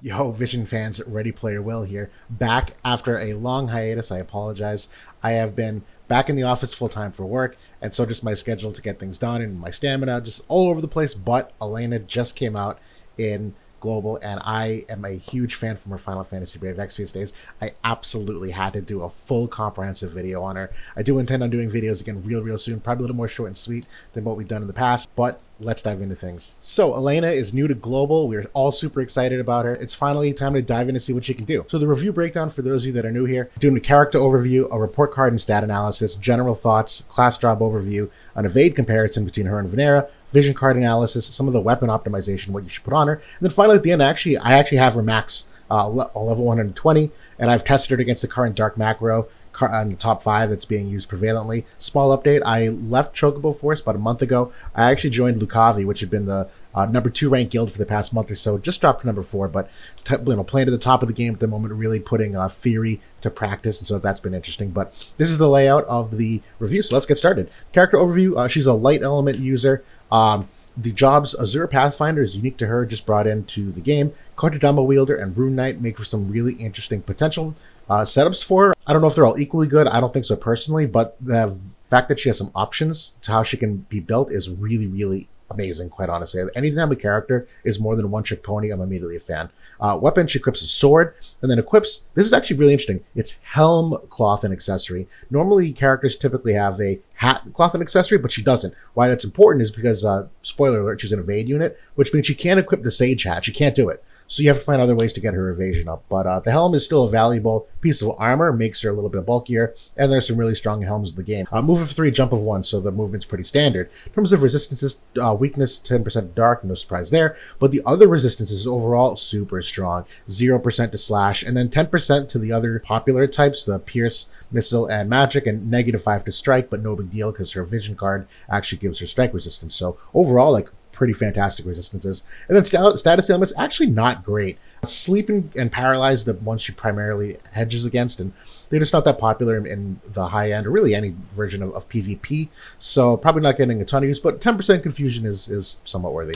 Yo, Vision fans, Ready Player Will here. Back after a long hiatus. I apologize. I have been back in the office full time for work, and so just my schedule to get things done and my stamina just all over the place. But Elena just came out in Global, and I am a huge fan from her Final Fantasy Brave Exvius days. I absolutely had to do a full comprehensive video on her. I do intend on doing videos again real soon, probably a little more short and sweet than what we've done in the past, but let's dive into things. So Elena is new to Global. We're all super excited about her. It's finally time to dive in and see what she can do. So the review breakdown for those of you that are new here, doing a character overview, a report card and stat analysis, general thoughts, class job overview, an evade comparison between her and Vinera, vision card analysis, some of the weapon optimization, what you should put on her, and then finally at the end, I actually have her max level 120, and I've tested it against the current dark macro on the top 5 that's being used prevalently. Small update: I left Chocobo Force about a month ago. I actually joined WOTV, which had been the number 2 ranked guild for the past month or so. Just dropped to number 4, but playing at the top of the game at the moment, really putting theory to practice, and so that's been interesting. But this is the layout of the review, so let's get started. Character overview: she's a light element user. The jobs Azure Pathfinder is unique to her, just brought into the game. Kotodama Wielder and Rune Knight make for some really interesting potential setups for her. I don't know if they're all equally good. I don't think so personally, but the fact that she has some options to how she can be built is really amazing, quite honestly. Anytime a character is more than one trick pony, I'm immediately a fan. Weapon: she equips a sword, and then equips, this is actually really interesting, it's helm, cloth, and accessory. Normally, characters typically have a hat, cloth, and accessory, but she doesn't. Why that's important is because, spoiler alert, she's an evade unit, which means she can't equip the sage hat. She can't do it. So you have to find other ways to get her evasion up. But the helm is still a valuable piece of armor, makes her a little bit bulkier, and there's some really strong helms in the game. Move of 3, jump of 1, so the movement's pretty standard. In terms of resistances, weakness 10% dark, no surprise there. But the other resistances overall super strong. 0% to slash, and then 10% to the other popular types, the pierce, missile, and magic, and -5 to strike, but no big deal because her vision card actually gives her strike resistance. So overall, like, pretty fantastic resistances. And then status ailments, actually not great. Sleep and paralyze, the ones she primarily hedges against, and they're just not that popular in the high end, or really any version of PvP, so probably not getting a ton of use, but 10% confusion is somewhat worthy.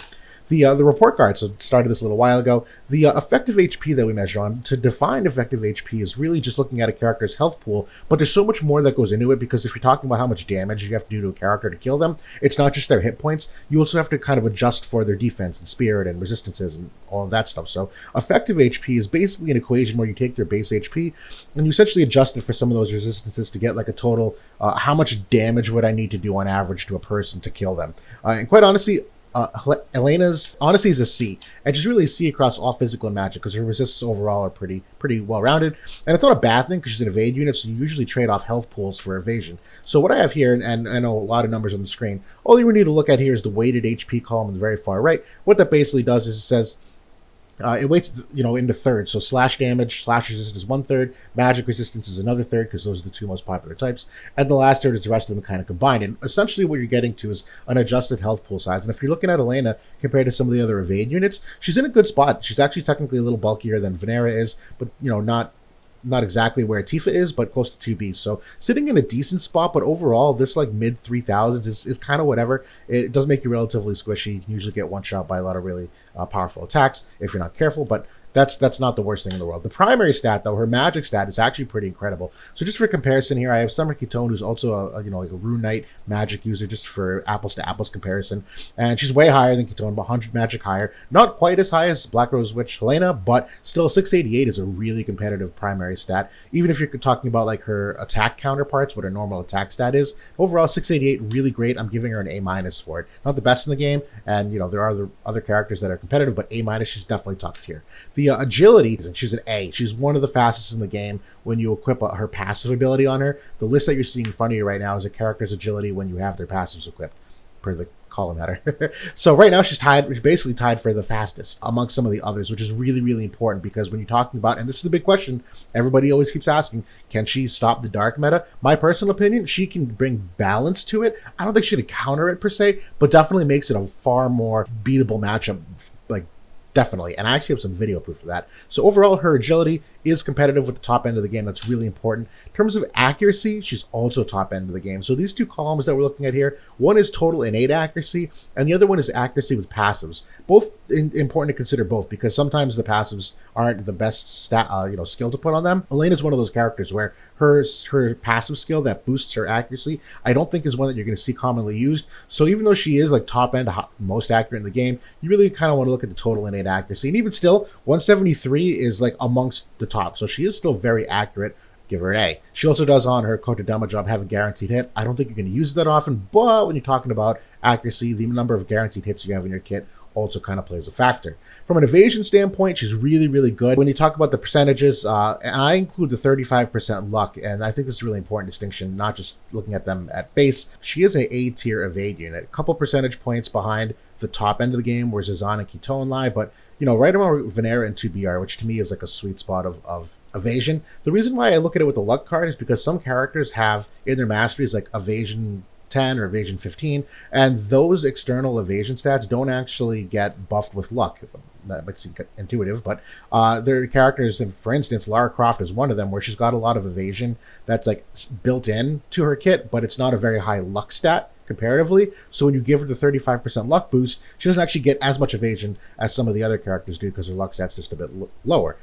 The report card, so started this a little while ago. The effective HP that we measure on, to define effective HP, is really just looking at a character's health pool, but there's so much more that goes into it, because if you're talking about how much damage you have to do to a character to kill them, it's not just their hit points. You also have to kind of adjust for their defense and spirit and resistances and all of that stuff. So effective HP is basically an equation where you take their base HP and you essentially adjust it for some of those resistances to get like a total, how much damage would I need to do on average to a person to kill them. And quite honestly, Elena's honestly is a C, and she's really a C across all physical and magic, because her resists overall are pretty well rounded, and it's not a bad thing because she's an evade unit, so you usually trade off health pools for evasion. So what I have here, and I know a lot of numbers on the screen, all you need to look at here is the weighted HP column on the very far right. What that basically does is it says it weights, into thirds. So slash damage, slash resistance is 1/3, magic resistance is another third, because those are the 2 most popular types, and the last third is the rest of them kind of combined. And essentially what you're getting to is an adjusted health pool size. And if you're looking at Elena compared to some of the other evade units, she's in a good spot. She's actually technically a little bulkier than Vinera is, but not exactly where Tifa is, but close to 2B. So sitting in a decent spot, but overall, this like mid 3000s is kind of whatever. It does make you relatively squishy. You can usually get one shot by a lot of really powerful attacks if you're not careful, but that's not the worst thing in the world. The primary stat, though, her magic stat, is actually pretty incredible. So just for comparison here, I have Summer Kitone, who's also like a Rune Knight magic user, just for apples to apples comparison, and she's way higher than Kitone, about 100 magic higher. Not quite as high as Black Rose Witch Helena, but still 688 is a really competitive primary stat. Even if you're talking about like her attack counterparts, what her normal attack stat is, overall 688 really great. I'm giving her an A- for it. Not the best in the game, and there are other characters that are competitive, but A-, she's definitely top tier. The agility, she's an A. She's one of the fastest in the game when you equip her passive ability on her. The list that you're seeing in front of you right now is a character's agility when you have their passives equipped, per the column header. So right now she's basically tied for the fastest amongst some of the others, which is really important, because when you're talking about, and this is the big question everybody always keeps asking, can she stop the dark meta? My personal opinion, she can bring balance to it. I don't think she can counter it per se, but definitely makes it a far more beatable matchup, like Definitely, and I actually have some video proof of that. So overall, her agility is competitive with the top end of the game. That's really important. In terms of accuracy, she's also top end of the game. So these two columns that we're looking at here, one is total innate accuracy, and the other one is accuracy with passives. Both important to consider both, because sometimes the passives aren't the best skill to put on them. Elena is one of those characters where her passive skill that boosts her accuracy, I don't think is one that you're going to see commonly used. So even though she is like top end, most accurate in the game, you really kind of want to look at the total innate accuracy. And even still, 173 is like amongst the top. So she is still very accurate. Give her an A. She also does on her Kodama job have a guaranteed hit. I don't think you're going to use that often, but when you're talking about accuracy, the number of guaranteed hits you have in your kit also kind of plays a factor. From an evasion standpoint, she's really, really good. When you talk about the percentages, and I include the 35% luck, and I think this is a really important distinction, not just looking at them at base. She is an A-tier evade unit, a couple percentage points behind the top end of the game where Zazan and Ketone lie, but right around Vinera and 2BR, which to me is like a sweet spot of evasion. The reason why I look at it with the luck card is because some characters have in their masteries like evasion 10 or evasion 15, and those external evasion stats don't actually get buffed with luck. That makes it intuitive, but there are characters, and for instance, Lara Croft is one of them, where she's got a lot of evasion that's like built in to her kit, but it's not a very high luck stat comparatively. So when you give her the 35% luck boost, she doesn't actually get as much evasion as some of the other characters do because her luck stat's just a bit lower.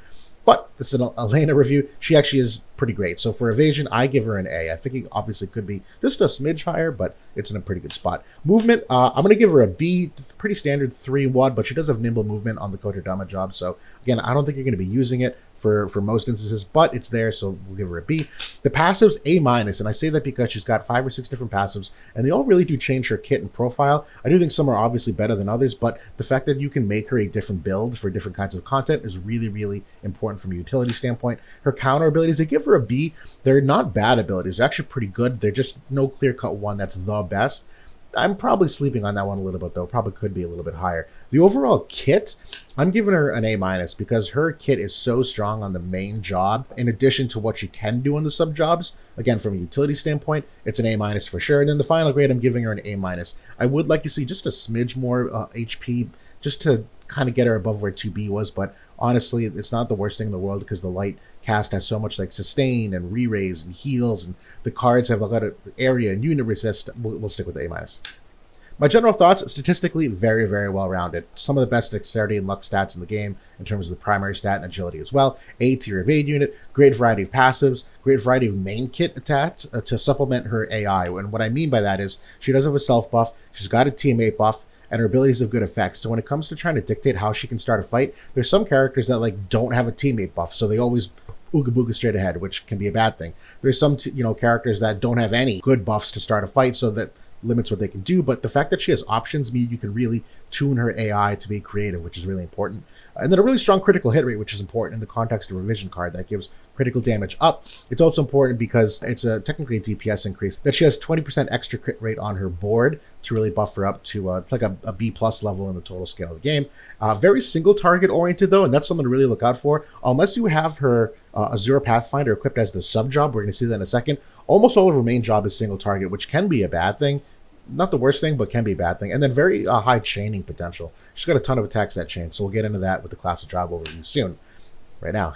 But this is an Elena review. She actually is pretty great. So for evasion, I give her an A. I think it obviously could be just a smidge higher, but it's in a pretty good spot. Movement, I'm going to give her a B. It's pretty standard 3 WOD, but she does have nimble movement on the Kodama job. So again, I don't think you're going to be using it for most instances, but it's there, so we'll give her a B. The passives, A-, and I say that because she's got 5 or 6 different passives, and they all really do change her kit and profile. I do think some are obviously better than others, but the fact that you can make her a different build for different kinds of content is really, really important from a utility standpoint. Her counter abilities, they give her a B. They're not bad abilities. They're actually pretty good. They're just no clear-cut one that's the best. I'm probably sleeping on that one a little bit, though. Probably could be a little bit higher. The overall kit, I'm giving her an A- because her kit is so strong on the main job, in addition to what she can do on the sub-jobs. Again, from a utility standpoint, it's an A- for sure. And then the final grade, I'm giving her an A-. I would like to see just a smidge more HP, just to kind of get her above where 2B was, but honestly, it's not the worst thing in the world because the light cast has so much like sustain and re-raise and heals, and the cards have a lot of area and unit resist. We'll stick with A-. My general thoughts, statistically, very, very well-rounded. Some of the best dexterity and luck stats in the game in terms of the primary stat and agility as well. A-tier evade unit, great variety of passives, great variety of main kit attacks to supplement her AI. And what I mean by that is she does have a self-buff, she's got a teammate buff, and her abilities have good effects. So when it comes to trying to dictate how she can start a fight, there's some characters that like don't have a teammate buff, so they always ooga booga straight ahead, which can be a bad thing. There's some characters that don't have any good buffs to start a fight, so that limits what they can do. But the fact that she has options means you can really tune her AI to be creative, which is really important. And then a really strong critical hit rate, which is important in the context of a revision card that gives critical damage up. It's also important because it's technically a DPS increase, that she has 20% extra crit rate on her board to really buff her up to it's like a B+ level in the total scale of the game. Very single target oriented though, and that's something to really look out for. Unless you have her Azure Pathfinder equipped as the sub job, we're going to see that in a second. Almost all of her main job is single target, which can be a bad thing. Not the worst thing, but can be a bad thing. And then very high chaining potential. She's got a ton of attacks that chain, so we'll get into that with the class of job overview soon. Right now.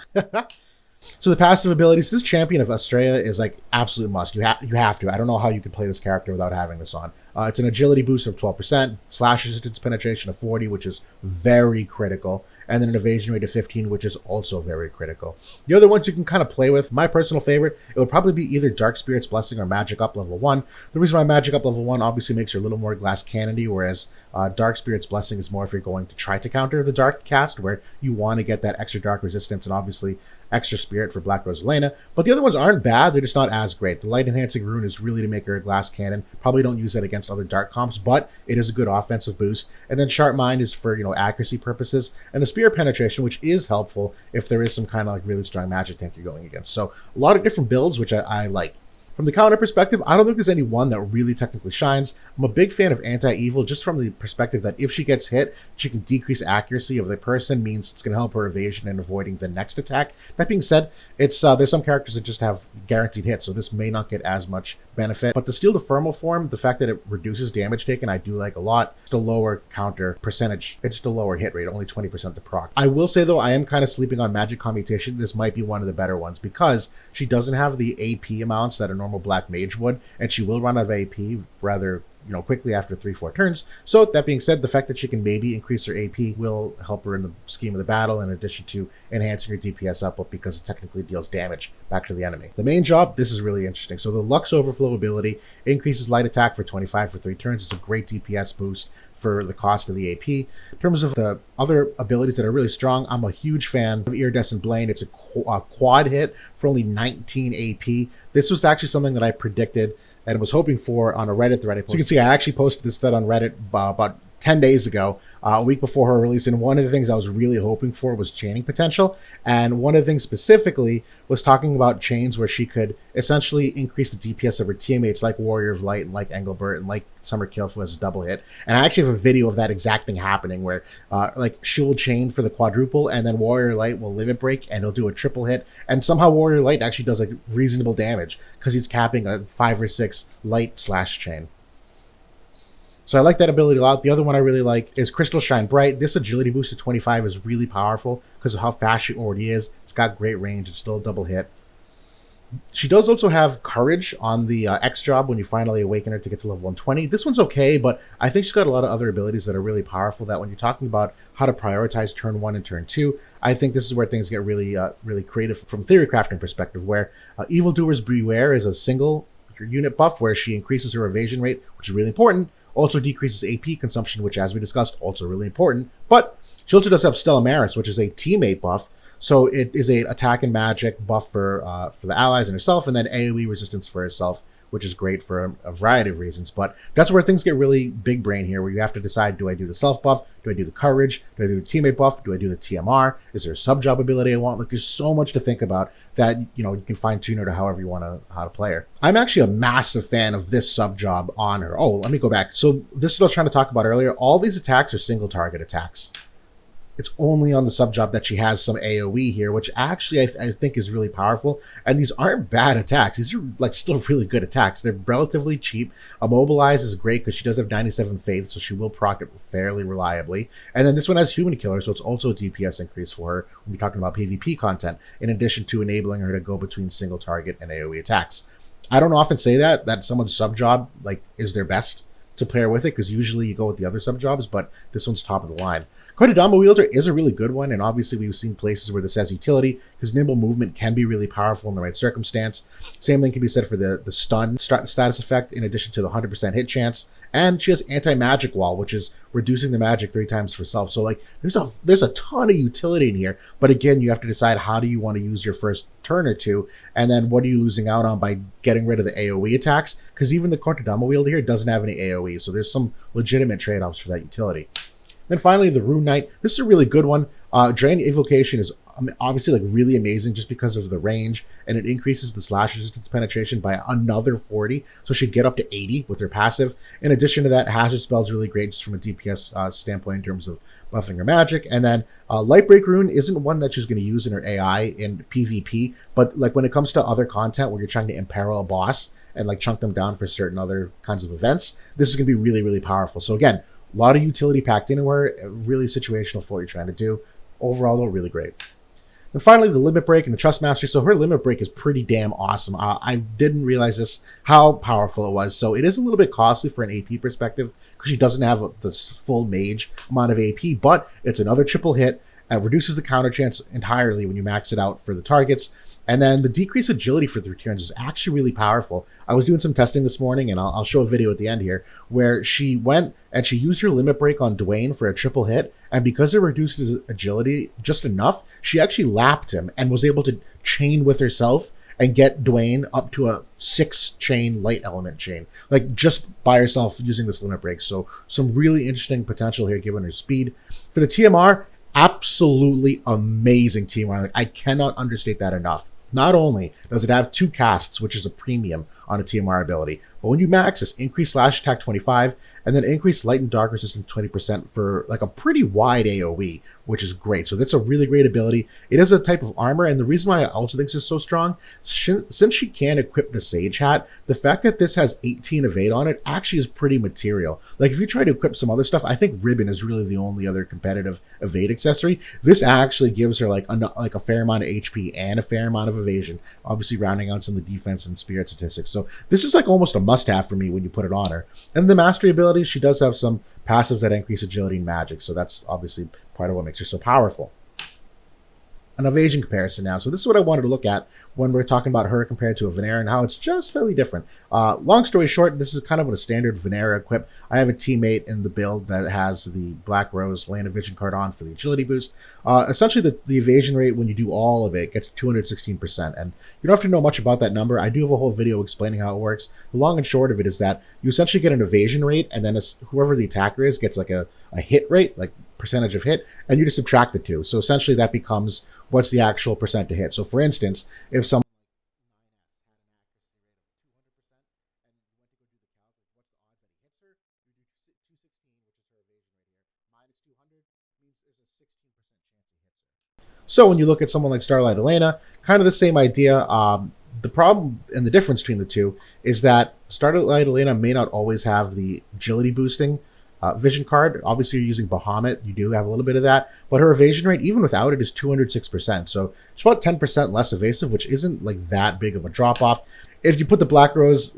So the passive abilities, this Champion of Australia is like absolute must. You have to. I don't know how you could play this character without having this on. It's an agility boost of 12%, slash resistance penetration of 40, which is very critical, and then an evasion rate of 15, which is also very critical. The other ones you can kind of play with. My personal favorite, it would probably be either Dark Spirit's Blessing or Magic Up level 1. The reason why Magic Up level 1 obviously makes her a little more glass cannony, whereas Dark Spirit's Blessing is more if you're going to try to counter the Dark cast, where you want to get that extra Dark resistance and obviously extra Spirit for Black Rose Elena. But the other ones aren't bad, they're just not as great. The Light Enhancing Rune is really to make her a glass cannon. Probably don't use that against other Dark comps, but it is a good offensive boost. And then Sharp Mind is for, accuracy purposes. And the Spirit Penetration, which is helpful if there is some kind of like really strong magic tank you're going against. So a lot of different builds, which I like. From the counter perspective, I don't think there's any one that really technically shines. I'm a big fan of Anti-Evil just from the perspective that if she gets hit, she can decrease accuracy of the person, means it's going to help her evasion and avoiding the next attack. That being said, it's there's some characters that just have guaranteed hits, so this may not get as much benefit. But the Steel to Thermal form, the fact that it reduces damage taken, I do like a lot. It's a lower counter percentage. It's just a lower hit rate, only 20% to proc. I will say though, I am kind of sleeping on Magic Commutation. This might be one of the better ones because she doesn't have the AP amounts that a normal Black Mage would, and she will run out of AP rather quickly after 3-4 turns. So that being said, the fact that she can maybe increase her AP will help her in the scheme of the battle, in addition to enhancing her DPS output because it technically deals damage back to the enemy. The main job, this is really interesting. So the Lux Overflow ability increases light attack for 25 for 3 turns. It's a great DPS boost for the cost of the AP. In terms of the other abilities that are really strong, I'm a huge fan of Iridescent Blade. It's a quad hit for only 19 AP. This was actually something that I predicted and was hoping for on a Reddit thread. So you can see I actually posted this thread on Reddit about 10 days ago, a week before her release, and one of the things I was really hoping for was chaining potential, and one of the things specifically was talking about chains where she could essentially increase the DPS of her teammates like Warrior of Light and like Engelbert and like Summer Kill who has a double hit. And I actually have a video of that exact thing happening where like she will chain for the quadruple and then Warrior Light will limit break and he'll do a triple hit, and somehow Warrior Light actually does like reasonable damage because he's capping a 5 or 6 light slash chain. So I like that ability a lot. The other one I really like is Crystal Shine Bright. This agility boost to 25 is really powerful because of how fast she already is. It's got great range. It's still a double hit. She does also have Courage on the X job when you finally awaken her to get to level 120. This one's okay, but I think she's got a lot of other abilities that are really powerful that when you're talking about how to prioritize turn 1 and turn 2, I think this is where things get really really creative from theory crafting perspective, where Evildoers Beware is a single unit buff where she increases her evasion rate, which is really important. Also decreases AP consumption, which, as we discussed, also really important. But she also does have Stella Maris, which is a teammate buff. So it is a attack and magic buff for the allies and herself, and then AoE resistance for herself, which is great for a variety of reasons. But that's where things get really big brain here, where you have to decide, do I do the self buff? Do I do the courage? Do I do the teammate buff? Do I do the TMR? Is there a sub job ability I want? Like, there's so much to think about that, you can fine tune her to however you want how to play her. I'm actually a massive fan of this sub job on her. Oh, let me go back. So this is what I was trying to talk about earlier. All these attacks are single target attacks. It's only on the sub job that she has some AoE here, which actually I think is really powerful. And these aren't bad attacks. These are like still really good attacks. They're relatively cheap. Immobilize is great because she does have 97 faith, so she will proc it fairly reliably. And then this one has Human Killer, so it's also a DPS increase for her when we're talking about PvP content, in addition to enabling her to go between single target and AoE attacks. I don't often say that someone's sub job like is their best to pair with it, because usually you go with the other sub jobs, but this one's top of the line. Kodadama Wielder is a really good one, and obviously we've seen places where this has utility, because nimble movement can be really powerful in the right circumstance. Same thing can be said for the stun status effect, in addition to the 100% hit chance. And she has anti-magic wall, which is reducing the magic 3 times for herself. So like there's a ton of utility in here, but again, you have to decide how do you want to use your first turn or two, and then what are you losing out on by getting rid of the AoE attacks, because even the Kodadama Wielder here doesn't have any AoE, so there's some legitimate trade-offs for that utility. Then finally, the Rune Knight. This is a really good one. Drain Evocation is obviously like really amazing just because of the range, and it increases the slash resistance penetration by another 40, so she'd get up to 80 with her passive. In addition to that, Hazard Spell is really great just from a DPS standpoint in terms of buffing her magic. And then Lightbreak Rune isn't one that she's going to use in her AI in PvP, but like when it comes to other content where you're trying to imperil a boss and like chunk them down for certain other kinds of events, this is going to be really, really powerful. So again, a lot of utility packed into her, really situational for what you're trying to do. Overall, though, really great. And finally, the Limit Break and the Trust Mastery. So her Limit Break is pretty damn awesome. I didn't realize how powerful it was. So it is a little bit costly for an AP perspective because she doesn't have the full mage amount of AP, but it's another triple hit. It reduces the counter chance entirely when you max it out for the targets. And then the decreased agility for 3 turns is actually really powerful. I was doing some testing this morning, and I'll show a video at the end here, where she went and she used her Limit Break on Dwayne for a triple hit, and because it reduced his agility just enough, she actually lapped him and was able to chain with herself and get Dwayne up to a 6-chain light element chain, like just by herself using this Limit Break. So some really interesting potential here given her speed. For the TMR, absolutely amazing TMR. Like, I cannot understate that enough. Not only does it have 2 casts, which is a premium on a TMR ability, but when you max this, increase slash attack 25, and then increase light and dark resistance 20% for like a pretty wide AoE, which is great. So that's a really great ability. It is a type of armor, and the reason why I also think this is so strong, since she can equip the Sage Hat, the fact that this has 18 evade on it actually is pretty material. Like if you try to equip some other stuff, I think Ribbon is really the only other competitive evade accessory. This actually gives her like a fair amount of HP and a fair amount of evasion, obviously rounding out some of the defense and spirit statistics. So this is like almost a must-have for me when you put it on her. And the mastery ability, she does have some passives that increase agility and magic, so that's obviously part of what makes her so powerful. An evasion comparison now. So this is what I wanted to look at when we're talking about her compared to a Vinera and how it's just slightly different. Long story short, this is kind of a standard Vinera equip. I have a teammate in the build that has the Black Rose Land Vision card on for the agility boost. Essentially, the evasion rate when you do all of it gets 216%. And you don't have to know much about that number. I do have a whole video explaining how it works. The long and short of it is that you essentially get an evasion rate, and then whoever the attacker is gets like a hit rate, like percentage of hit, and you just subtract the two. So essentially that becomes what's the actual percent to hit. So for instance, if someone So when you look at someone like Starlight Elena, kind of the same idea. The problem and the difference between the two is that Starlight Elena may not always have the agility boosting vision card. Obviously, you're using Bahamut. You do have a little bit of that. But her evasion rate, even without it, is 206%. So it's about 10% less evasive, which isn't like that big of a drop-off. If you put the Black Rose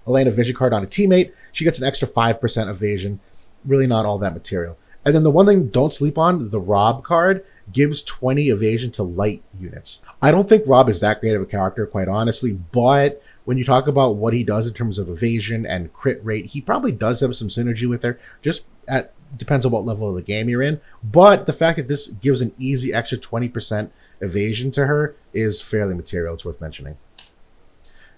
Elena vision card on a teammate, she gets an extra 5% evasion. Really not all that material. And then the one thing don't sleep on, the Rob card gives 20 evasion to light units. I don't think Rob is that great of a character, quite honestly, but when you talk about what he does in terms of evasion and crit rate, he probably does have some synergy with her, just depends on what level of the game you're in. But the fact that this gives an easy extra 20% evasion to her is fairly material. It's worth mentioning.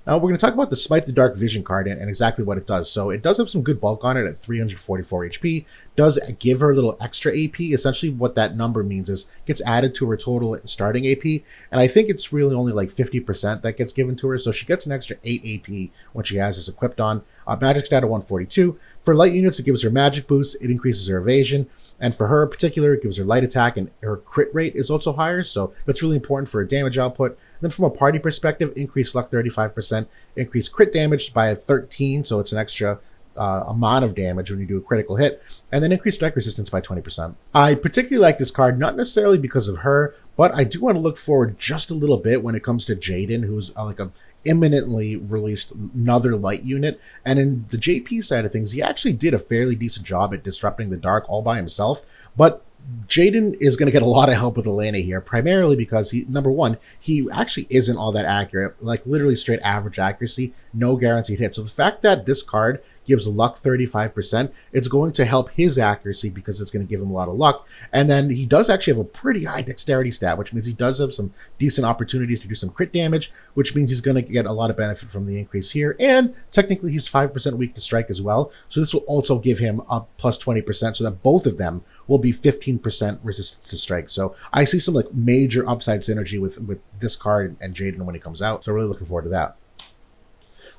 Now we're going to talk about the Smite the Dark Vision card and exactly what it does. So it does have some good bulk on it at 344 HP, does give her a little extra AP. Essentially what that number means is it gets added to her total starting AP, and I think it's really only like 50% that gets given to her, so she gets an extra 8 AP when she has this equipped on. Magic stat of 142. For light units, it gives her magic boost, it increases her evasion, and for her in particular, it gives her light attack, and her crit rate is also higher, so that's really important for her damage output. Then from a party perspective, increased luck 35%, increased crit damage by 13, so it's an extra amount of damage when you do a critical hit, and then increased strike resistance by 20%. I particularly like this card, not necessarily because of her, but I do want to look forward just a little bit when it comes to Jaden, who's like a imminently released another light unit. And in the JP side of things, he actually did a fairly decent job at disrupting the dark all by himself, but Jaden is going to get a lot of help with Elena here, primarily because he, number one, he actually isn't all that accurate, like literally straight average accuracy, no guaranteed hit. So the fact that this card gives luck 35%, it's going to help his accuracy because it's going to give him a lot of luck. And then he does actually have a pretty high dexterity stat, which means he does have some decent opportunities to do some crit damage, which means he's going to get a lot of benefit from the increase here. And technically he's 5% weak to strike as well. So this will also give him a plus 20%, so that both of them will be 15% resistant to strike. So I see some like major upside synergy with this card and Jaden when he comes out. So really looking forward to that.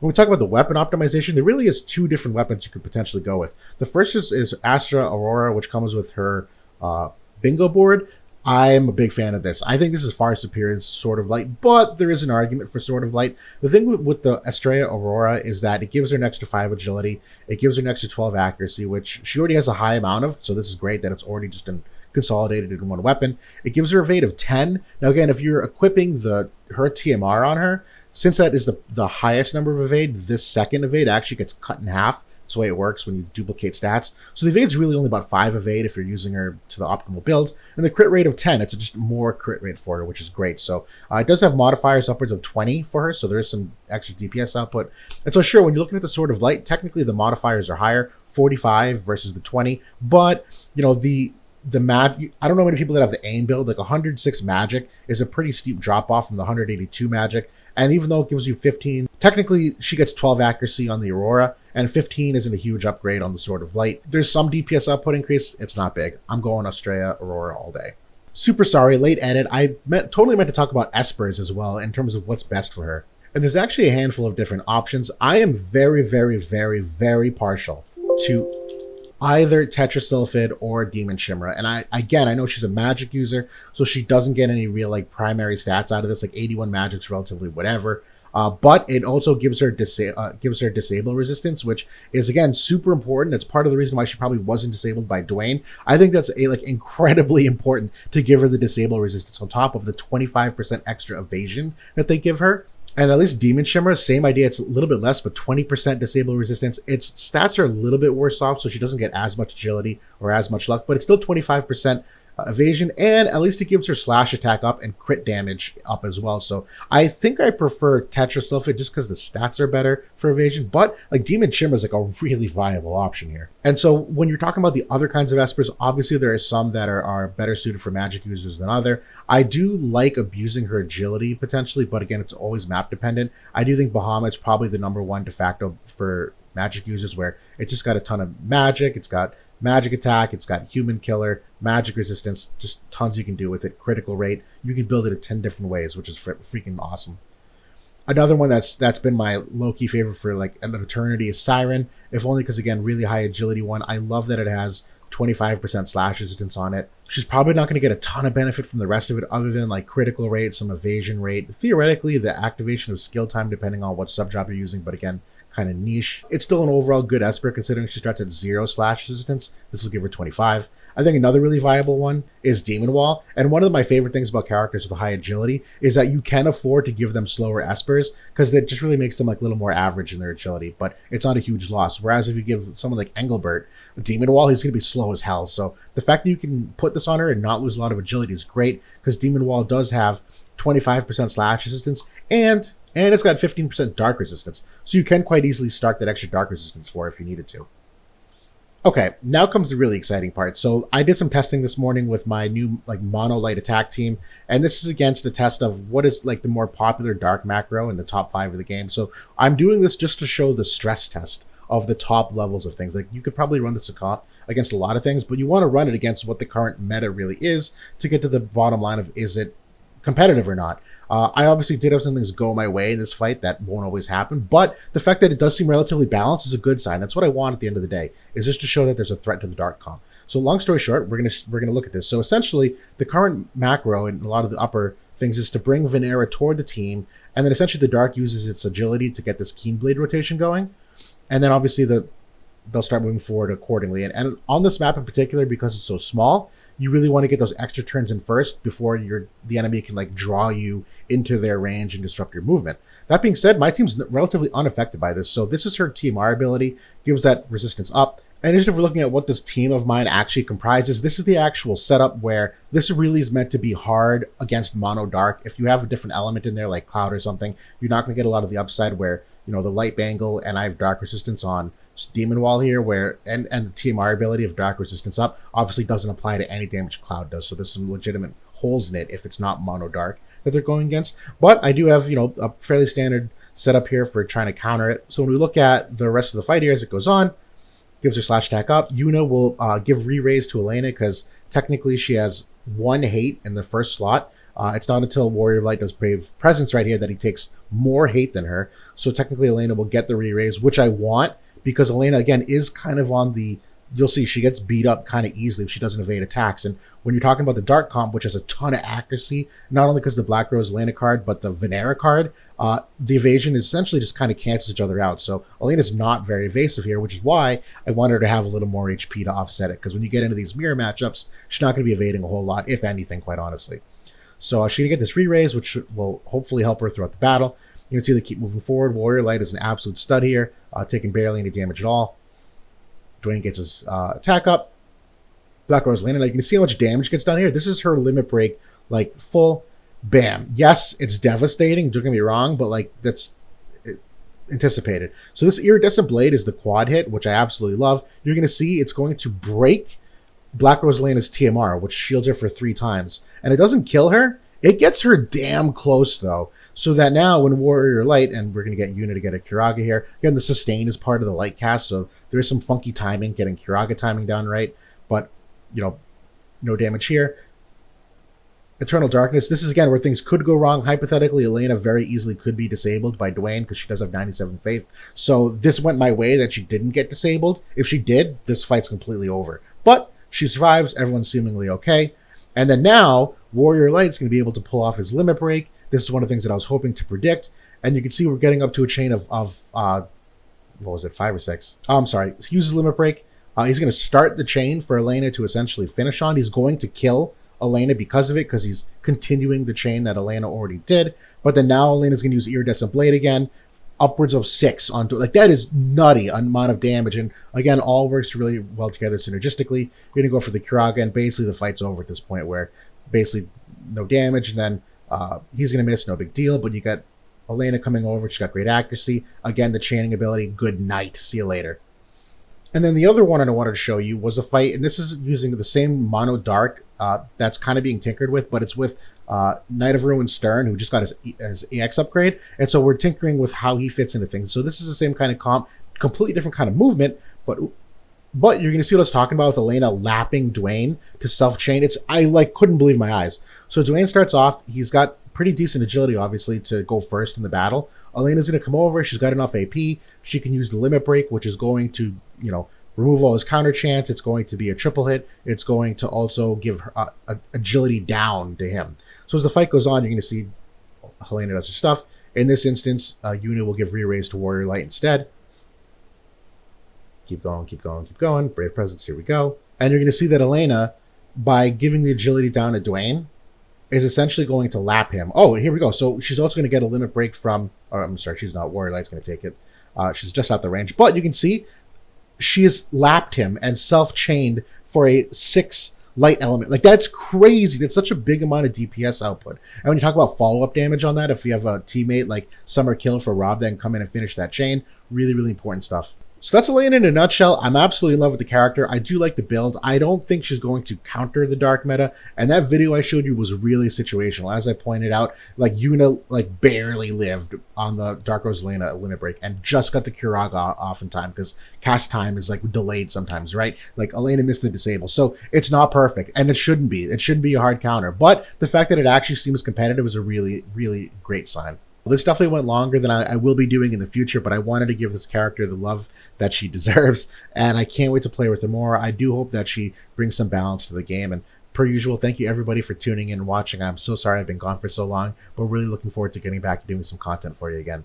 When we talk about the weapon optimization, there really is two different weapons you could potentially go with. The first is Astra Aurora, which comes with her bingo board. I'm a big fan of this. I think this is far superior to Sword of Light, but there is an argument for Sword of Light. The thing with the Estrella Aurora is that it gives her an extra 5 agility. It gives her an extra 12 accuracy, which she already has a high amount of, so this is great that it's already just consolidated in one weapon. It gives her evade of 10. Now again, if you're equipping her TMR on her, since that is the highest number of evade, this second evade actually gets cut in half. That's the way it works when you duplicate stats. So the evade is really only about 5 evade if you're using her to the optimal build. And the crit rate of 10, it's just more crit rate for her, which is great. So it does have modifiers upwards of 20 for her, so there is some extra DPS output. And so sure, when you're looking at the Sword of Light, technically the modifiers are higher, 45 versus the 20. But, you know, the I don't know many people that have the aim build. Like 106 magic is a pretty steep drop off from the 182 magic. And even though it gives you 15, technically she gets 12 accuracy on the Aurora, and 15 isn't a huge upgrade on the Sword of Light. There's some DPS output increase. It's not big. I'm going Estrella Aurora all day. Super sorry, late edit. I totally meant to talk about Espers as well in terms of what's best for her. And there's actually a handful of different options. I am very, very, very, very partial to either Tetrasulfid or Demon Shimmer. And I know she's a magic user, so she doesn't get any real like primary stats out of this. Like 81 magic's relatively whatever. But it also gives her disable resistance, which is again super important. That's part of the reason why she probably wasn't disabled by Dwayne. I think that's incredibly important to give her the disable resistance on top of the 25% extra evasion that they give her. And at least Demon Shimmer, same idea. It's a little bit less, but 20% disable resistance. Its stats are a little bit worse off, so she doesn't get as much agility or as much luck, but it's still 25% evasion, and at least it gives her slash attack up and crit damage up as well. So I think I prefer Tetrasulfid just because the stats are better for evasion, but like Demon Shimmer is like a really viable option here. And so when you're talking about the other kinds of Espers, obviously there are some that are better suited for magic users than other. I do like abusing her agility potentially, but again, it's always map dependent. I do think Bahamut's probably the number one de facto for magic users, where it's just got a ton of magic, it's got magic attack, it's got human killer, magic resistance, just tons you can do with it, critical rate. You can build it in 10 different ways, which is freaking awesome. Another one that's been my low-key favorite for like an eternity is Siren, if only because, again, really high agility one. I love that it has 25% slash resistance on it. She's probably not going to get a ton of benefit from the rest of it other than like critical rate, some evasion rate, theoretically the activation of skill time depending on what sub-job you're using, but again, kind of niche. It's still an overall good Esper considering she starts at 0 slash resistance. This will give her 25. I think another really viable one is Demon Wall. And one of my favorite things about characters with high agility is that you can afford to give them slower Espers because that just really makes them like a little more average in their agility, but it's not a huge loss. Whereas if you give someone like Engelbert a Demon Wall, he's going to be slow as hell. So the fact that you can put this on her and not lose a lot of agility is great because Demon Wall does have 25% slash resistance and it's got 15% dark resistance. So you can quite easily start that extra dark resistance for if you needed to. Okay, now comes the really exciting part. So I did some testing this morning with my new like mono light attack team, and this is against a test of what is like the more popular dark macro in the top 5 of the game. So I'm doing this just to show the stress test of the top levels of things. Like you could probably run this against a lot of things, but you want to run it against what the current meta really is to get to the bottom line of is it competitive or not. I obviously did have some things go my way in this fight that won't always happen, but the fact that it does seem relatively balanced is a good sign. That's what I want at the end of the day, is just to show that there's a threat to the dark comp. So long story short, we're gonna look at this. So essentially, the current macro and a lot of the upper things is to bring Vinera toward the team, and then essentially the dark uses its agility to get this Keen Blade rotation going, and then obviously they'll start moving forward accordingly. And on this map in particular, because it's so small, you really want to get those extra turns in first before the enemy can like draw you into their range and disrupt your movement. That being said, my team's relatively unaffected by this. So this is her TMR ability, gives that resistance up. And just if we're looking at what this team of mine actually comprises, this is the actual setup where this really is meant to be hard against mono dark. If you have a different element in there like cloud or something, you're not going to get a lot of the upside where, you know, the light bangle and I have dark resistance on Demon Wall here, where and the TMR ability of dark resistance up obviously doesn't apply to any damage cloud does. So there's some legitimate holes in it if it's not mono dark that they're going against. But I do have, you know, a fairly standard setup here for trying to counter it. So when we look at the rest of the fight here as it goes on, gives her slash attack up. Yuna will give re-raise to Elena because technically she has 1 hate in the first slot. It's not until Warrior of Light does Brave Presence right here that he takes more hate than her. So technically Elena will get the re-raise, which I want, because Elena, again, is kind of on the, you'll see she gets beat up kind of easily if she doesn't evade attacks. And when you're talking about the Dark comp, which has a ton of accuracy, not only because the Black Rose Elena card, but the Vinera card, the evasion essentially just kind of cancels each other out. So Elena's not very evasive here, which is why I want her to have a little more HP to offset it. Because when you get into these mirror matchups, she's not going to be evading a whole lot, if anything, quite honestly. So she's going to get this re-raise, which will hopefully help her throughout the battle. You can see they keep moving forward. Warrior Light is an absolute stud here, taking barely any damage at all. Dwayne gets his attack up. Black Rose Elena, like you can see how much damage gets done here. This is her limit break, like full bam. Yes, it's devastating, don't get me wrong, but like that's anticipated. So this Iridescent Blade is the quad hit, which I absolutely love. You're going to see it's going to break Black Rose Elena's TMR, which shields her for 3 times. And it doesn't kill her. It gets her damn close, though. So that now when Warrior Light, and we're going to get Yuna to get a Kiraga here. Again, the sustain is part of the light cast, so there is some funky timing, getting Kiraga timing down right. But, you know, no damage here. Eternal Darkness. This is again where things could go wrong. Hypothetically, Elena very easily could be disabled by Dwayne because she does have 97 faith. So this went my way that she didn't get disabled. If she did, this fight's completely over. But she survives. Everyone's seemingly okay. And then now, Warrior Light's going to be able to pull off his limit break. This is one of the things that I was hoping to predict. And you can see we're getting up to a chain of what was it, 5 or 6? Oh, I'm sorry. He uses limit break. He's going to start the chain for Elena to essentially finish on. He's going to kill Elena because of it, because he's continuing the chain that Elena already did. But then now Elena's going to use Iridescent Blade again, upwards of 6 onto, like, that is nutty amount of damage. And again, all works really well together synergistically. You're going to go for the Kiraga, and basically the fight's over at this point, where basically no damage, and then he's going to miss, no big deal. But you got Elena coming over. She's got great accuracy. Again, the chaining ability, good night. See you later. And then the other one I wanted to show you was a fight, and this is using the same mono dark that's kind of being tinkered with, but it's with Knight of Ruin Stern, who just got his EX upgrade. And so we're tinkering with how he fits into things. So this is the same kind of comp, completely different kind of movement, but you're going to see what I was talking about with Elena lapping Dwayne to self-chain. I couldn't believe my eyes. So Dwayne starts off, he's got pretty decent agility, obviously, to go first in the battle. Elena's going to come over. She's got enough AP. She can use the limit break, which is going to, remove all his counter chance. It's going to be a triple hit. It's going to also give her agility down to him. So as the fight goes on, you're going to see Helena does her stuff. In this instance, Yuna will give re-raise to Warrior Light instead. Keep going, keep going, keep going. Brave Presence, here we go. And you're going to see that Elena, by giving the agility down to Dwayne, is essentially going to lap him. Oh, here we go. So she's also going to get a limit break from, I'm sorry, she's not. Warrior Light's going to take it. She's just out the range. But you can see she has lapped him and self-chained for a 6 light element. Like, that's crazy. That's such a big amount of DPS output. And when you talk about follow-up damage on that, if you have a teammate like Summer Kill for Rob, then come in and finish that chain, really, really important stuff. So that's Elena in a nutshell. I'm absolutely in love with the character. I do like the build. I don't think she's going to counter the dark meta. And that video I showed you was really situational. As I pointed out, like, Yuna barely lived on the Dark Rose Elena limit break and just got the Kiraga off in time, because cast time is delayed sometimes, right? Like, Elena missed the disable. So it's not perfect, and it shouldn't be. It shouldn't be a hard counter. But the fact that it actually seems competitive is a really, really great sign. Well, this definitely went longer than I will be doing in the future, but I wanted to give this character the love that she deserves, and I can't wait to play with her more. I do hope that she brings some balance to the game, and per usual, thank you everybody for tuning in and watching. I'm so sorry I've been gone for so long, but really looking forward to getting back to doing some content for you again.